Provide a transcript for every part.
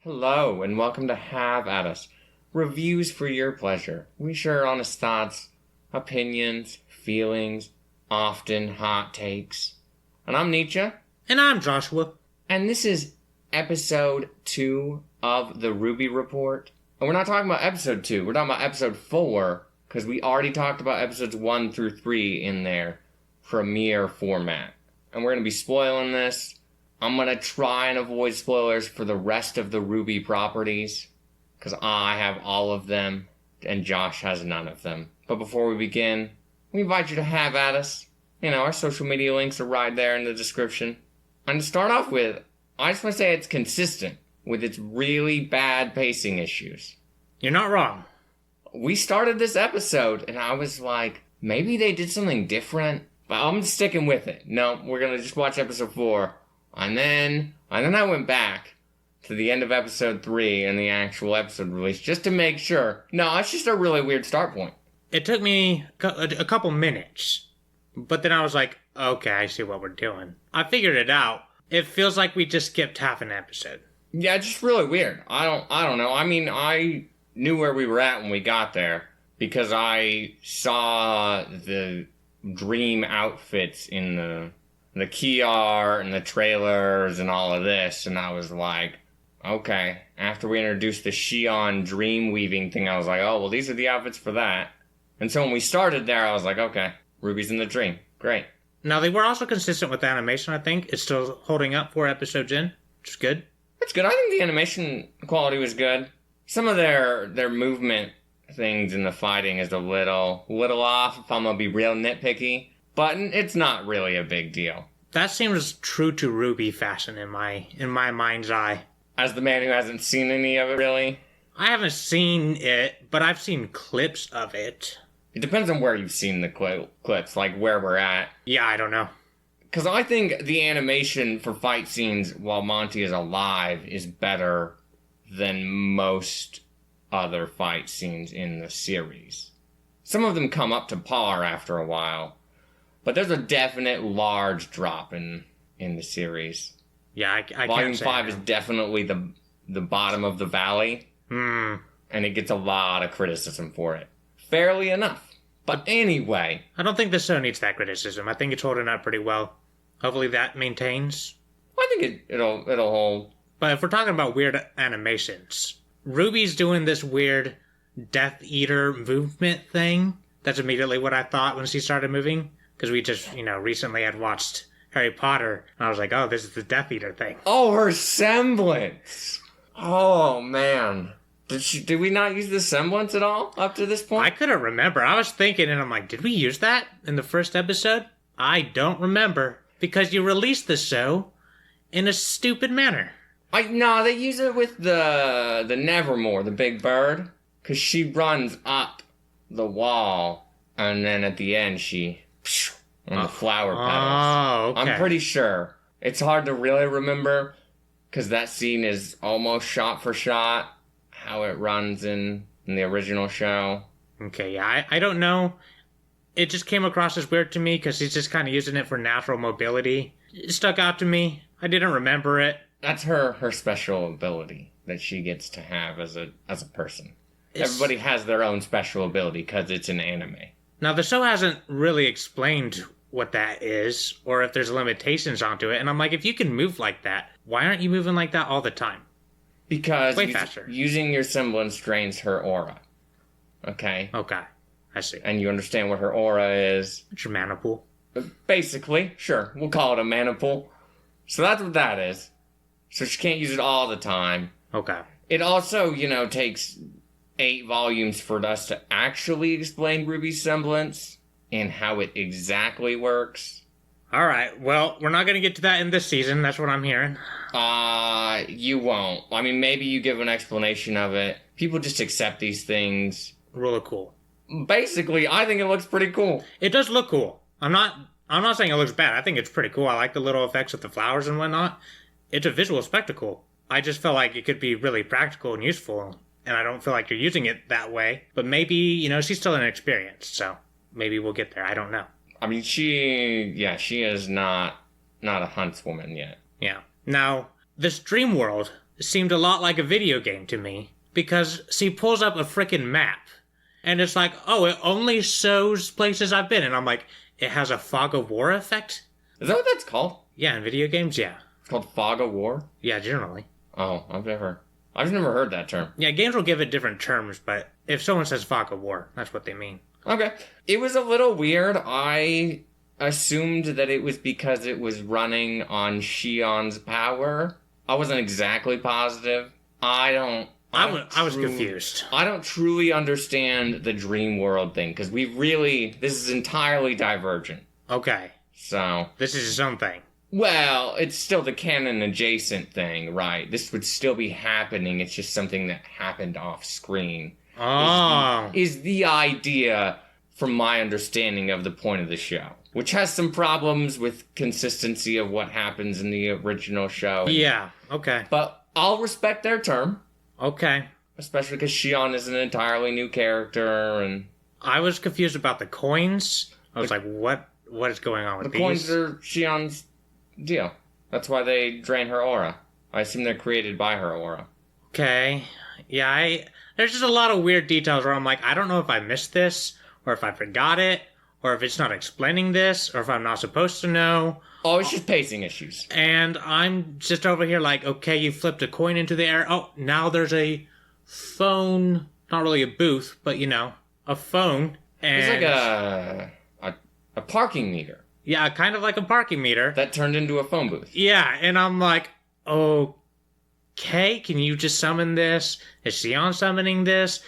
Hello, and welcome to Have At Us. Reviews for your pleasure. We share honest thoughts, opinions, feelings, often hot takes. And I'm Nietzsche. And I'm Joshua. And this is episode 2 of the RWBY Report. And we're not talking about episode 2, we're talking about episode 4, because we already talked about episodes 1 through 3 in their premiere format. And we're going to be spoiling this. I'm going to try and avoid spoilers for the rest of the RWBY properties, because I have all of them, and Josh has none of them. But before we begin, we invite you to have at us. Our social media links are right there in the description. And to start off with, I just want to say it's consistent with its really bad pacing issues. You're not wrong. We started this episode, and I was like, maybe they did something different, but I'm sticking with it. No, we're going to just watch episode 4. And then I went back to the end of episode 3 and the actual episode release just to make sure. No, it's just a really weird start point. It took me a couple minutes, but then I was like, okay, I see what we're doing. I figured it out. It feels like we just skipped half an episode. Yeah, it's just really weird. I don't know. I mean, I knew where we were at when we got there because I saw the dream outfits in the key art and the trailers and all of this, and I was like, okay. After we introduced the Shion dream weaving thing, I was like, oh, well, these are the outfits for that. And so when we started there, I was like, okay, Ruby's in the dream. Great. Now, they were also consistent with the animation, I think. It's still holding up 4 episodes in, which is good. It's good. I think the animation quality was good. Some of their movement things in the fighting is a little off, if I'm going to be real nitpicky. But it's not really a big deal. That seems true to RWBY fashion in my mind's eye. As the man who hasn't seen any of it, really? I haven't seen it, but I've seen clips of it. It depends on where you've seen the clips, like where we're at. Yeah, I don't know. Because I think the animation for fight scenes while Monty is alive is better than most other fight scenes in the series. Some of them come up to par after a while. But there's a definite large drop in the series. Yeah, I Volume can't say 5 is definitely the bottom of the valley. And it gets a lot of criticism for it. Fairly enough. But anyway. I don't think the show needs that criticism. I think it's holding up pretty well. Hopefully that maintains. I think it'll hold. But if we're talking about weird animations, RWBY's doing this weird Death Eater movement thing. That's immediately what I thought when she started moving. Because we just, recently had watched Harry Potter. And I was like, oh, this is the Death Eater thing. Oh, her semblance. Oh, man. Did we not use the semblance at all up to this point? I couldn't remember. I was thinking, and I'm like, did we use that in the first episode? I don't remember. Because you released the show in a stupid manner. No, they use it with the Nevermore, the big bird. Because she runs up the wall. And then at the end, she... on the flower petals. Oh, okay. I'm pretty sure. It's hard to really remember because that scene is almost shot for shot how it runs in the original show. Okay, yeah, I don't know. It just came across as weird to me because he's just kind of using it for natural mobility. It stuck out to me. I didn't remember it. That's her special ability that she gets to have as a person. Everybody has their own special ability because it's an anime. Now, the show hasn't really explained what that is, or if there's limitations onto it. And I'm like, if you can move like that, why aren't you moving like that all the time? Because way faster. Using your semblance drains her aura. Okay? Okay, I see. And you understand what her aura is. It's your mana pool. Basically, sure. We'll call it a mana pool. So that's what that is. So she can't use it all the time. Okay. It also, takes 8 volumes for us to actually explain RWBY's semblance and how it exactly works. All right. Well, we're not going to get to that in this season. That's what I'm hearing. You won't. I mean, maybe you give an explanation of it. People just accept these things. Really cool. Basically, I think it looks pretty cool. It does look cool. I'm not saying it looks bad. I think it's pretty cool. I like the little effects with the flowers and whatnot. It's a visual spectacle. I just felt like it could be really practical and useful. And I don't feel like you're using it that way. But maybe, she's still inexperienced, so maybe we'll get there. I don't know. I mean, she is not a huntswoman yet. Yeah. Now, this dream world seemed a lot like a video game to me. Because she pulls up a frickin' map. And it's like, oh, it only shows places I've been. And I'm like, it has a fog of war effect? Is that what that's called? Yeah, in video games, yeah. It's called fog of war? Yeah, generally. Oh, I've never heard that term. Yeah, games will give it different terms, but if someone says fog of war, that's what they mean. Okay. It was a little weird. I assumed that it was because it was running on Shion's power. I wasn't exactly positive. I was confused. I don't truly understand the dream world thing, because this is entirely divergent. Okay. So. This is its own thing. Well, it's still the canon adjacent thing, right? This would still be happening, it's just something that happened off screen. Oh. Is the idea, from my understanding of the point of the show. Which has some problems with consistency of what happens in the original show. Yeah, okay. But I'll respect their term. Okay. Especially because Shion is an entirely new character, and... I was confused about the coins. I was like, what is going on with these? The coins are Shion's deal. That's why they drain her aura. I assume they're created by her aura. Okay. Yeah, there's just a lot of weird details where I'm like, I don't know if I missed this, or if I forgot it, or if it's not explaining this, or if I'm not supposed to know. Oh, it's just pacing issues. And I'm just over here like, okay, you flipped a coin into the air. Oh, now there's a phone. Not really a booth, but, a phone. And it's like a parking meter. Yeah, kind of like a parking meter. That turned into a phone booth. Yeah, and I'm like, okay, can you just summon this? Is Shion summoning this?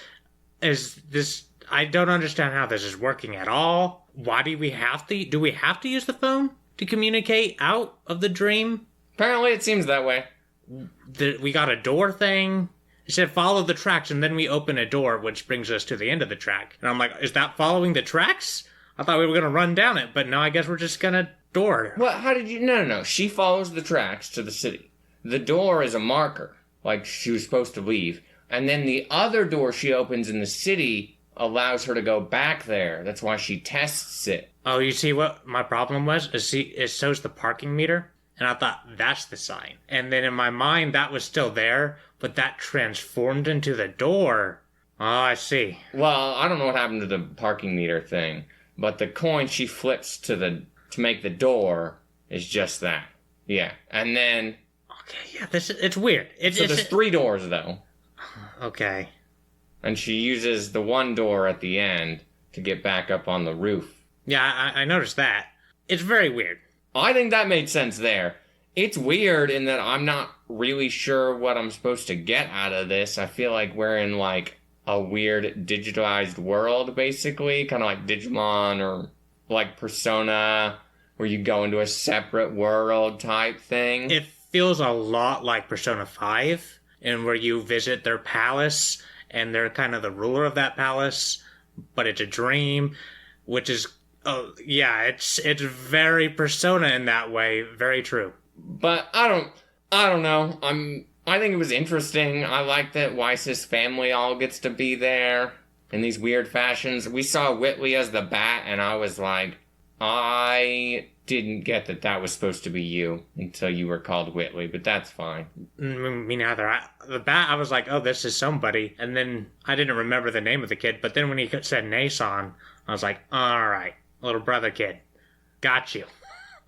Is this... I don't understand how this is working at all. Why do we have to... Do we have to use the phone to communicate out of the dream? Apparently it seems that way. We got a door thing. It said follow the tracks, and then we open a door, which brings us to the end of the track. And I'm like, is that following the tracks? I thought we were going to run down it, but no, I guess we're just going to door. Well, how did you... No. She follows the tracks to the city. The door is a marker, like she was supposed to leave. And then the other door she opens in the city allows her to go back there. That's why she tests it. Oh, you see what my problem was? It shows the parking meter, and I thought, that's the sign. And then in my mind, that was still there, but that transformed into the door. Oh, I see. Well, I don't know what happened to the parking meter thing, but the coin she flips to make the door is just that. Yeah, and then... Okay, yeah, it's weird. There's 3 doors, though. Okay. And she uses the one door at the end to get back up on the roof. Yeah, I noticed that. It's very weird. I think that made sense there. It's weird in that I'm not really sure what I'm supposed to get out of this. I feel like we're in, like, a weird digitalized world, basically. Kind of like Digimon or, like, Persona, where you go into a separate world type thing. It feels a lot like Persona 5, and where you visit their palace, and they're kind of the ruler of that palace, but it's a dream, which is, it's very Persona in that way. Very true. But I don't know. I think it was interesting. I like that Weiss's family all gets to be there in these weird fashions. We saw Whitley as the bat, and I was like, I didn't get that was supposed to be you until you were called Whitley, but that's fine. Me neither. The bat, I was like, oh, this is somebody. And then I didn't remember the name of the kid, but then when he said Nason, I was like, all right, little brother kid. Got you.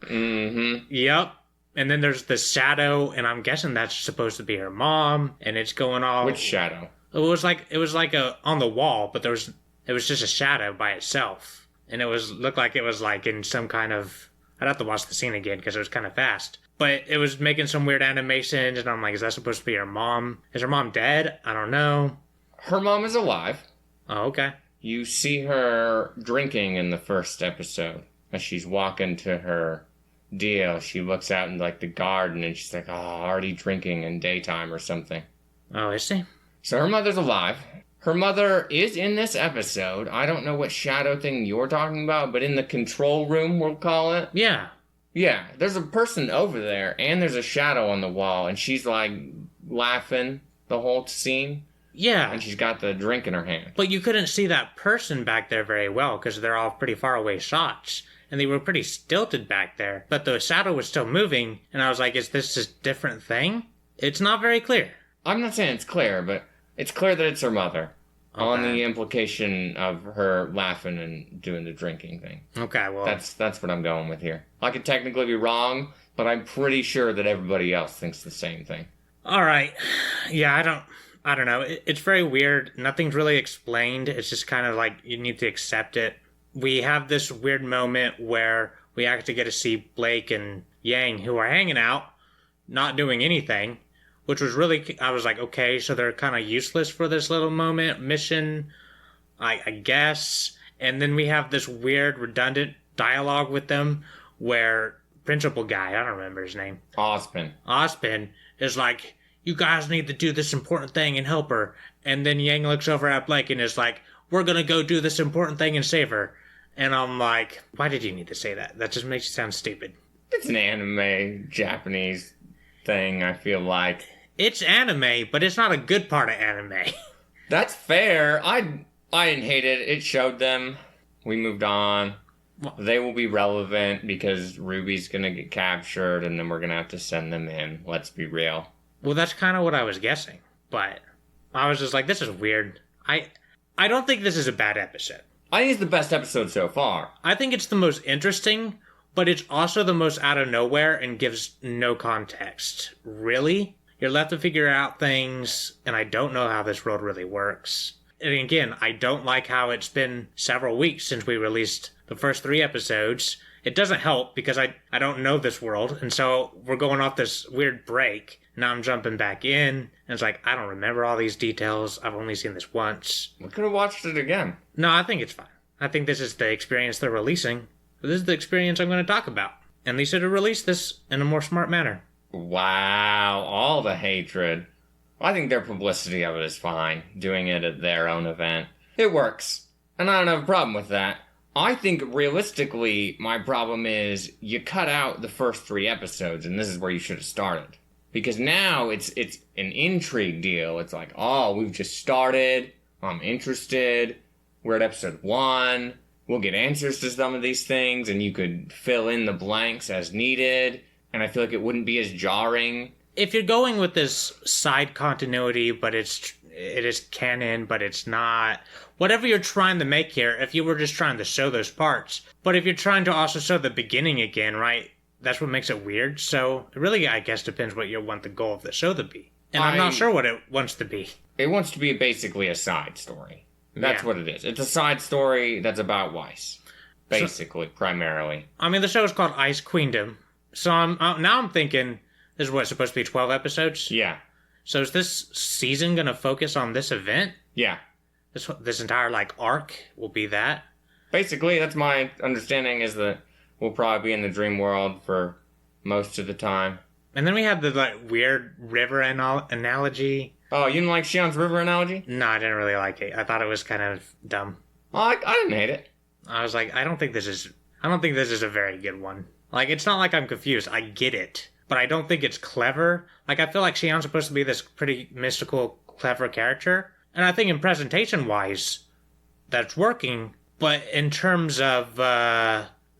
Mm-hmm. Yep. And then there's the shadow, and I'm guessing that's supposed to be her mom, and it's going all... Which shadow? It was like on the wall, but it was just a shadow by itself. And looked like it was like in some kind of... I'd have to watch the scene again because it was kind of fast. But it was making some weird animations, and I'm like, is that supposed to be her mom? Is her mom dead? I don't know. Her mom is alive. Oh, okay. You see her drinking in the first episode. As she's walking to her deal, she looks out in like the garden, and she's like, already drinking in daytime or something. Oh, is she? So her mother's alive. Her mother is in this episode. I don't know what shadow thing you're talking about, but in the control room, we'll call it. Yeah. Yeah, there's a person over there, and there's a shadow on the wall, and she's, like, laughing the whole scene. Yeah. And she's got the drink in her hand. But you couldn't see that person back there very well, because they're all pretty far away shots. And they were pretty stilted back there. But the shadow was still moving, and I was like, is this a different thing? It's not very clear. I'm not saying it's clear, but it's clear that it's her mother. Okay. On the implication of her laughing and doing the drinking thing. Okay, well... That's what I'm going with here. I could technically be wrong, but I'm pretty sure that everybody else thinks the same thing. Alright. Yeah, I don't know. It's very weird. Nothing's really explained. It's just kind of like you need to accept it. We have this weird moment where we actually get to see Blake and Yang, who are hanging out, not doing anything, which was really, I was like, okay, so they're kind of useless for this little mission, I guess. And then we have this weird, redundant dialogue with them where principal guy, I don't remember his name. Ozpin is like, you guys need to do this important thing and help her. And then Yang looks over at Blake and is like, we're going to go do this important thing and save her. And I'm like, why did you need to say that? That just makes you sound stupid. It's an anime, Japanese thing, I feel like. It's anime, but it's not a good part of anime. That's fair. I didn't hate it. It showed them. We moved on. They will be relevant because Ruby's going to get captured and then we're going to have to send them in. Let's be real. Well, that's kind of what I was guessing. But I was just like, this is weird. I don't think this is a bad episode. I think it's the best episode so far. I think it's the most interesting, but it's also the most out of nowhere and gives no context. Really? You're left to figure out things, and I don't know how this world really works. And again, I don't like how it's been several weeks since we released the first 3 episodes. It doesn't help because I don't know this world, and so we're going off this weird break. Now I'm jumping back in, and it's like, I don't remember all these details. I've only seen this once. We could have watched it again. No, I think it's fine. I think this is the experience they're releasing. But this is the experience I'm going to talk about. And they should have released this in a more smart manner. Wow, all the hatred. I think their publicity of it is fine, doing it at their own event. It works, and I don't have a problem with that. I think, realistically, my problem is you cut out the first 3 episodes, and this is where you should have started. Because now it's an intrigue deal. It's like, oh, we've just started, I'm interested, we're at episode 1, we'll get answers to some of these things, and you could fill in the blanks as needed. And I feel like it wouldn't be as jarring. If you're going with this side continuity, but it is canon, but it's not. Whatever you're trying to make here, if you were just trying to show those parts. But if you're trying to also show the beginning again, right? That's what makes it weird. So it really, I guess, depends what you want the goal of the show to be. And I'm not sure what it wants to be. It wants to be basically a side story. That's what it is. It's a side story that's about Weiss. Basically, primarily. I mean, the show is called Ice Queendom. So now I'm thinking, this is what, supposed to be 12 episodes? Yeah. So is this season going to focus on this event? Yeah. This entire, arc will be that? Basically, that's my understanding, is that we'll probably be in the dream world for most of the time. And then we have the, weird river analogy. Oh, you didn't like Shion's river analogy? No, I didn't really like it. I thought it was kind of dumb. Oh, I didn't hate it. I was like, I don't think this is a very good one. It's not like I'm confused. I get it. But I don't think it's clever. I feel like Shion's supposed to be this pretty mystical, clever character. And I think in presentation-wise, that's working. But in terms of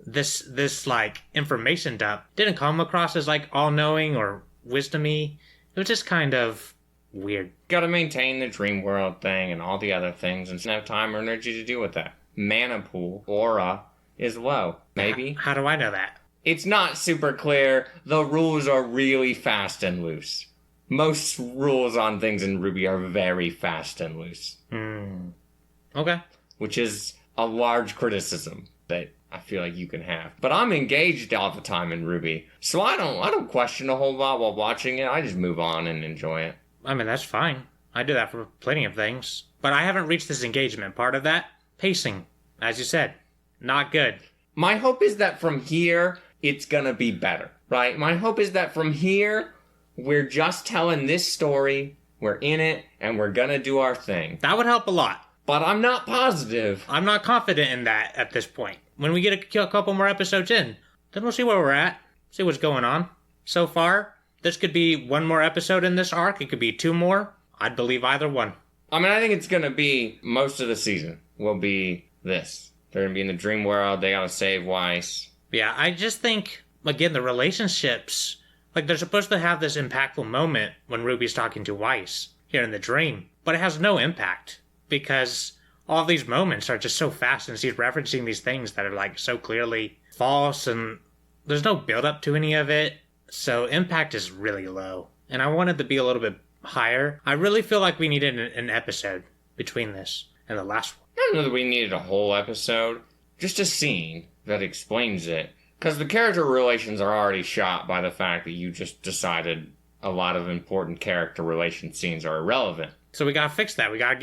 this information dump, didn't come across as, all-knowing or wisdom-y. It was just kind of weird. Gotta maintain the dream world thing and all the other things and have time or energy to deal with that. Mana pool, aura, is low. Maybe. How do I know that? It's not super clear. The rules are really fast and loose. Most rules on things in RWBY are very fast and loose. Okay. Which is a large criticism that I feel like you can have. But I'm engaged all the time in RWBY, so I don't question a whole lot while watching it. I just move on and enjoy it. I mean, that's fine. I do that for plenty of things. But I haven't reached this engagement part of that. Pacing, as you said, not good. My hope is that from here, it's gonna be better, right? My hope is that from here, we're just telling this story, we're in it, and we're gonna do our thing. That would help a lot. But I'm not positive. I'm not confident in that at this point. When we get a couple more episodes in, then we'll see where we're at, see what's going on. So far, this could be 1 more episode in this arc, it could be 2 more. I'd believe either one. I mean, I think it's gonna be, most of the season will be this. They're gonna be in the dream world, they gotta save Weiss. Yeah, I just think, again, the relationships, Like, they're supposed to have this impactful moment when Ruby's talking to Weiss here in the dream, but it has no impact because all these moments are just so fast and she's referencing these things that are, like, so clearly false and there's no build up to any of it. So impact is really low. And I wanted to be a little bit higher. I really feel like we needed an episode between this and the last one. I don't know that we needed a whole episode. Just a scene that explains it. Because the character relations are already shot by the fact that you just decided a lot of important character relation scenes are irrelevant. So we gotta fix that. We gotta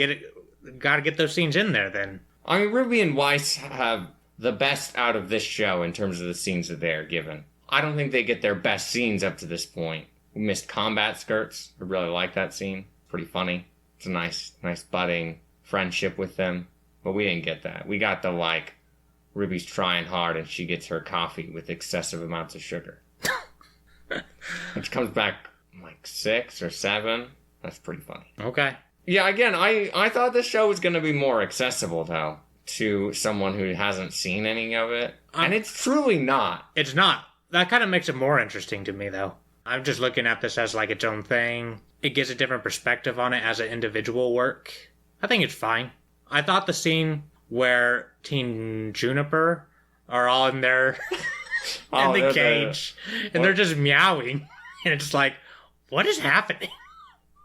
get those scenes in there then. I mean, Ruby and Weiss have the best out of this show in terms of the scenes that they are given. I don't think they get their best scenes up to this point. We missed combat skirts. I really like that scene. Pretty funny. It's a nice budding friendship with them. But we didn't get that. We got the, like, Ruby's trying hard and she gets her coffee with excessive amounts of sugar. Which comes back, like, 6 or 7. That's pretty funny. Okay. Yeah, again, I thought this show was going to be more accessible, though, to someone who hasn't seen any of it. And it's truly not. It's not. That kind of makes it more interesting to me, though. I'm just looking at this as, like, its own thing. It gives a different perspective on it as an individual work. I think it's fine. I thought the scene where Teen Juniper are all in there in the cage, and they're just meowing, and it's just like, what is happening?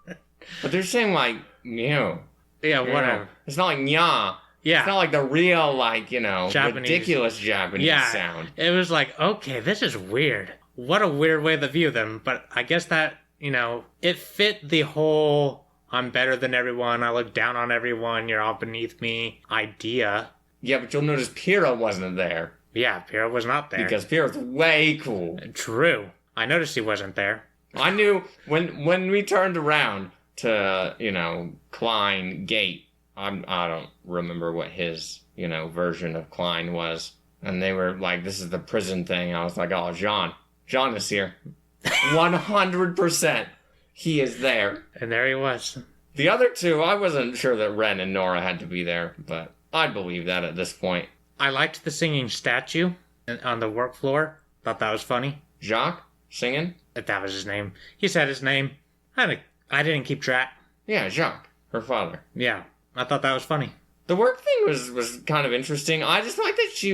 But they're saying, like, meow. Yeah, whatever. It's not like nya. Yeah. It's not like the real, like, Japanese. ridiculous Japanese sound. It was like, okay, this is weird. What a weird way to view them. But I guess that, it fit the whole I'm better than everyone, I look down on everyone, you're all beneath me idea. Yeah, but you'll notice Pyrrha wasn't there. Yeah, Pyrrha was not there. Because Pyrrha's way cool. True. I noticed he wasn't there. I knew when we turned around to, Klein Gate, I don't remember what his, version of Klein was. And they were like, this is the prison thing. I was like, oh, John is here. 100%. He is there. And there he was. The other two, I wasn't sure that Ren and Nora had to be there, but I'd believe that at this point. I liked the singing statue on the work floor. Thought that was funny. Jacques singing? If that was his name. He said his name. I didn't keep track. Yeah, Jacques, her father. Yeah, I thought that was funny. The work thing was kind of interesting. I just like that she,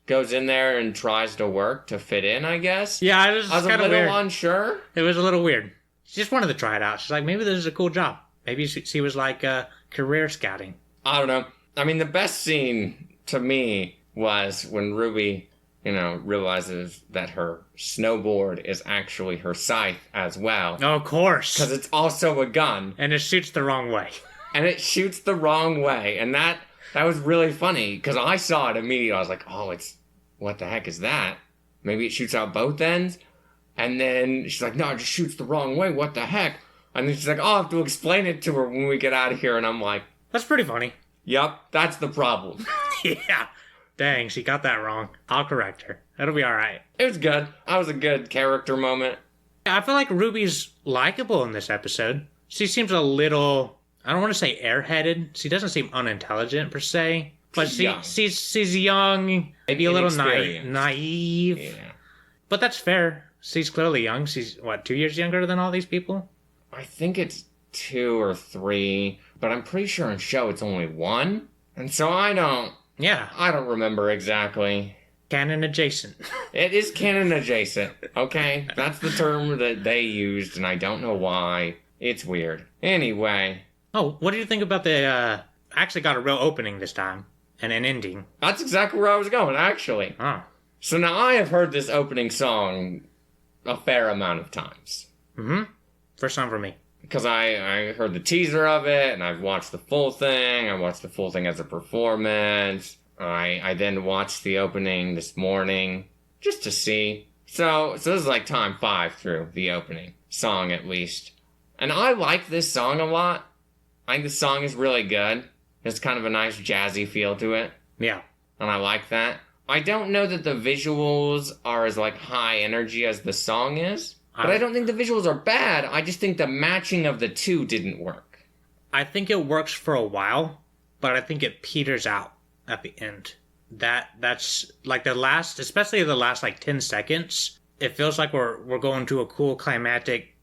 goes in there and tries to work to fit in, I guess. Yeah, I was a little unsure. It was a little weird. She just wanted to try it out. She's like, maybe this is a cool job. Maybe she was like career scouting. I don't know. I mean, the best scene to me was when Ruby, realizes that her snowboard is actually her scythe as well. Oh, of course. Because it's also a gun. And it shoots the wrong way. And it shoots the wrong way. And that was really funny because I saw it immediately. I was like, oh, what the heck is that? Maybe it shoots out both ends? And then she's like, no, it just shoots the wrong way. What the heck? And then she's like, oh, I'll have to explain it to her when we get out of here. And I'm like, that's pretty funny. Yep, that's the problem. Yeah. Dang, she got that wrong. I'll correct her. It'll be alright. It was good. That was a good character moment. I feel like Ruby's likable in this episode. She seems a little, I don't want to say airheaded. She doesn't seem unintelligent per se. But she's young, maybe a little naive. Yeah. But that's fair. She's clearly young. She's, 2 years younger than all these people? I think it's 2 or 3, but I'm pretty sure in show it's only 1. And so I don't remember exactly. Canon adjacent. It is canon adjacent, okay? That's the term that they used, and I don't know why. It's weird. Anyway. Oh, what do you think about the, actually got a real opening this time, and an ending? That's exactly where I was going, actually. Oh. So now I have heard this opening song a fair amount of times. Mm-hmm. First time for me. Because I heard the teaser of it, and I've watched the full thing. I watched the full thing as a performance. I then watched the opening this morning, just to see. So this is like time 5 through the opening song, at least. And I like this song a lot. I think the song is really good. There's kind of a nice jazzy feel to it. Yeah. And I like that. I don't know that the visuals are as, high energy as the song is. But I don't think the visuals are bad. I just think the matching of the two didn't work. I think it works for a while, but I think it peters out at the end. That's, especially the last, 10 seconds, it feels like we're going to a cool climatic,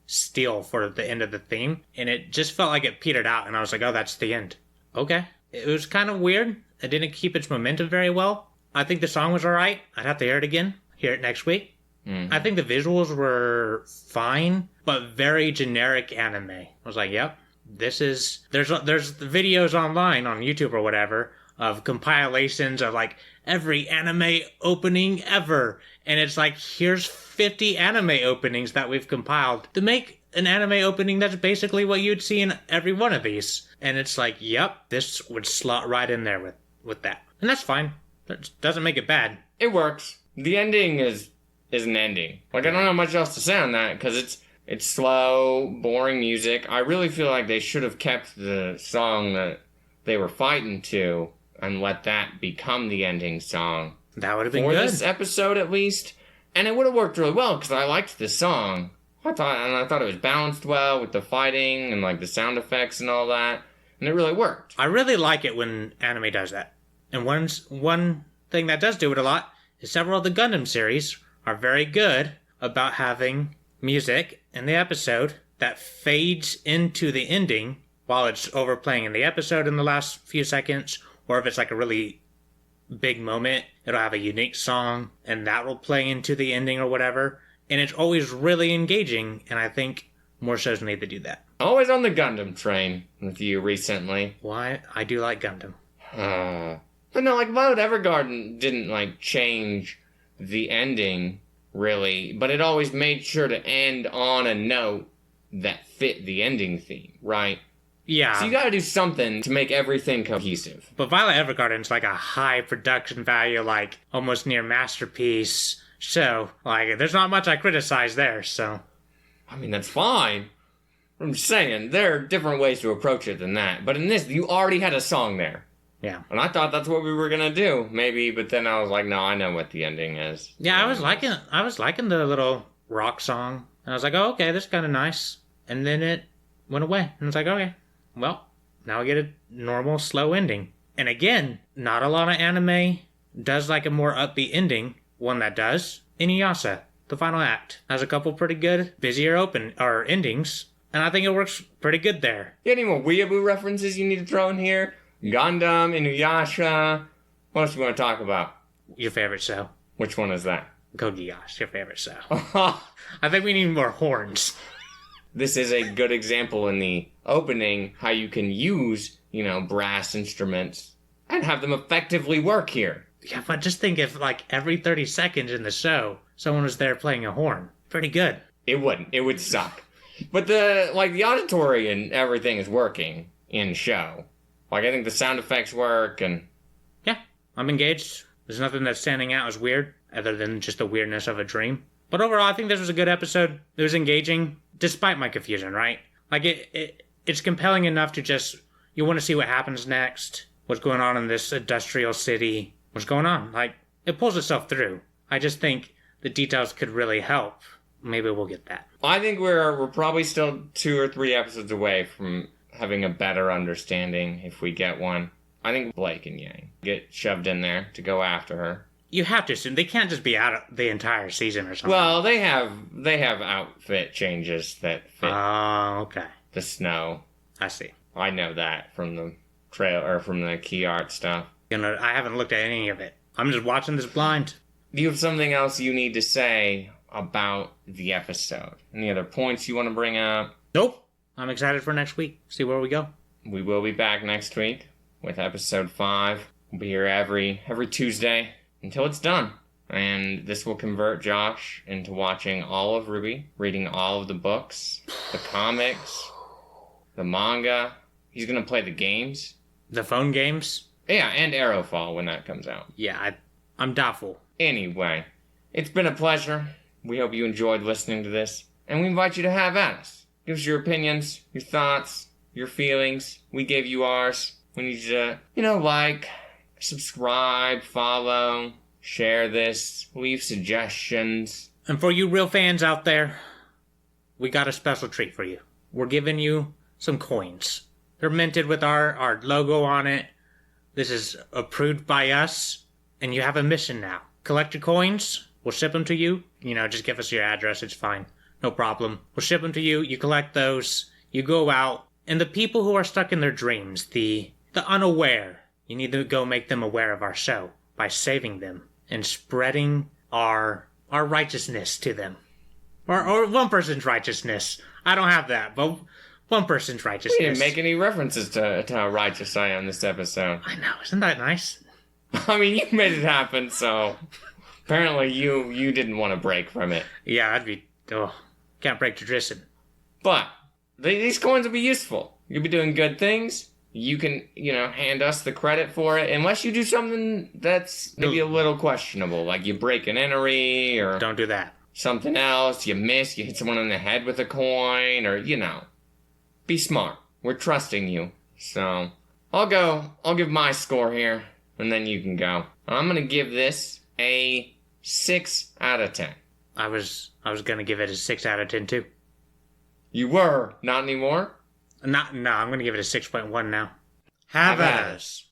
steal for the end of the theme, and it just felt like it petered out, and I was like, oh, that's the end. Okay. It was kind of weird. It didn't keep its momentum very well. I think the song was alright. I'd have to hear it again. Hear it next week. Mm-hmm. I think the visuals were fine, but very generic anime. I was like, yep, this is... There's videos online on YouTube or whatever of compilations of like every anime opening ever. And it's like, here's 50 anime openings that we've compiled to make an anime opening that's basically what you'd see in every one of these. And it's like, yep, this would slot right in there with that. And that's fine. That doesn't make it bad. It works. The ending is an ending. Like, I don't know much else to say on that, because it's slow, boring music. I really feel like they should have kept the song that they were fighting to and let that become the ending song. That would have been good. For this episode, at least. And it would have worked really well, because I liked the song. I thought it was balanced well with the fighting and, like, the sound effects and all that. And it really worked. I really like it when anime does that. And one thing that does do it a lot is several of the Gundam series are very good about having music in the episode that fades into the ending while it's overplaying in the episode in the last few seconds, or if it's like a really big moment, it'll have a unique song and that will play into the ending or whatever. And it's always really engaging, and I think more shows need to do that. Always on the Gundam train with you recently. Why? I do like Gundam. But no, like, Violet Evergarden didn't, like, change the ending, really, but it always made sure to end on a note that fit the ending theme, right? Yeah. So you gotta do something to make everything cohesive. But Violet Evergarden's like a high production value, like, almost near masterpiece. So, like, there's not much I criticize there, so... I mean, that's fine. I'm just saying, there are different ways to approach it than that. But in this, you already had a song there. Yeah. And I thought that's what we were gonna do, maybe, but then I was like, no, I know what the ending is. Yeah, I was liking the little rock song. And I was like, oh, okay, this is kind of nice. And then it went away. And I was like, okay, well, now I get a normal, slow ending. And again, not a lot of anime does like a more upbeat ending. One that does, Inuyasha, the final act, has a couple pretty good, busier endings. And I think it works pretty good there. You got any more weeaboo references you need to throw in here? Gundam, Inuyasha. What else do you want to talk about? Your favorite show. Which one is that? Code Geass, your favorite show. I think we need more horns. This is a good example in the opening how you can use, brass instruments and have them effectively work here. Yeah, but just think if, like, every 30 seconds in the show, someone was there playing a horn. Pretty good. It wouldn't. It would suck. But the auditory and everything is working in show. Like, I think the sound effects work, and... Yeah, I'm engaged. There's nothing that's standing out as weird, other than just the weirdness of a dream. But overall, I think this was a good episode. It was engaging, despite my confusion, right? Like, it's compelling enough to just... You want to see what happens next, what's going on in this industrial city, what's going on. Like, it pulls itself through. I just think the details could really help. Maybe we'll get that. I think we're probably still 2 or 3 episodes away from having a better understanding if we get one. I think Blake and Yang get shoved in there to go after her. You have to assume they can't just be out the entire season or something. Well, they have outfit changes that fit. Oh, okay. The snow. I see. I know that from the trail or from the key art stuff. I haven't looked at any of it. I'm just watching this blind. Do you have something else you need to say about the episode? Any other points you want to bring up? Nope. I'm excited for next week. See where we go. We will be back next week with episode 5. We'll be here every Tuesday until it's done. And this will convert Josh into watching all of RWBY, reading all of the books, the comics, the manga. He's going to play the games. The phone games? Yeah, and Arrowfall when that comes out. Yeah, I'm doubtful. Anyway, it's been a pleasure. We hope you enjoyed listening to this. And we invite you to have at us. Give us your opinions, your thoughts, your feelings. We gave you ours. We need you to, like, subscribe, follow, share this, leave suggestions. And for you real fans out there, we got a special treat for you. We're giving you some coins. They're minted with our logo on it. This is approved by us, and you have a mission now. Collect your coins, We'll ship them to you. Just give us your address. It's fine. No problem. We'll ship them to you. You collect those. You go out. And the people who are stuck in their dreams, the unaware, you need to go make them aware of our show by saving them and spreading our righteousness to them. Or one person's righteousness. I don't have that, but one person's righteousness. We didn't make any references to how righteous I am this episode. I know. Isn't that nice? I mean, you made it happen, so apparently you didn't want to break from it. Yeah, I'd be... Oh, can't break tradition. But these coins will be useful. You'll be doing good things. You can, hand us the credit for it, unless you do something that's maybe a little questionable, like you break an entry, or... Don't do that. Something else, you hit someone on the head with a coin, or, be smart. We're trusting you. So, I'll give my score here, and then you can go. I'm gonna give this a 6 out of 10. I was gonna give it a 6 out of 10 too. You were, not anymore? No, I'm gonna give it a 6.1 now. Have at us.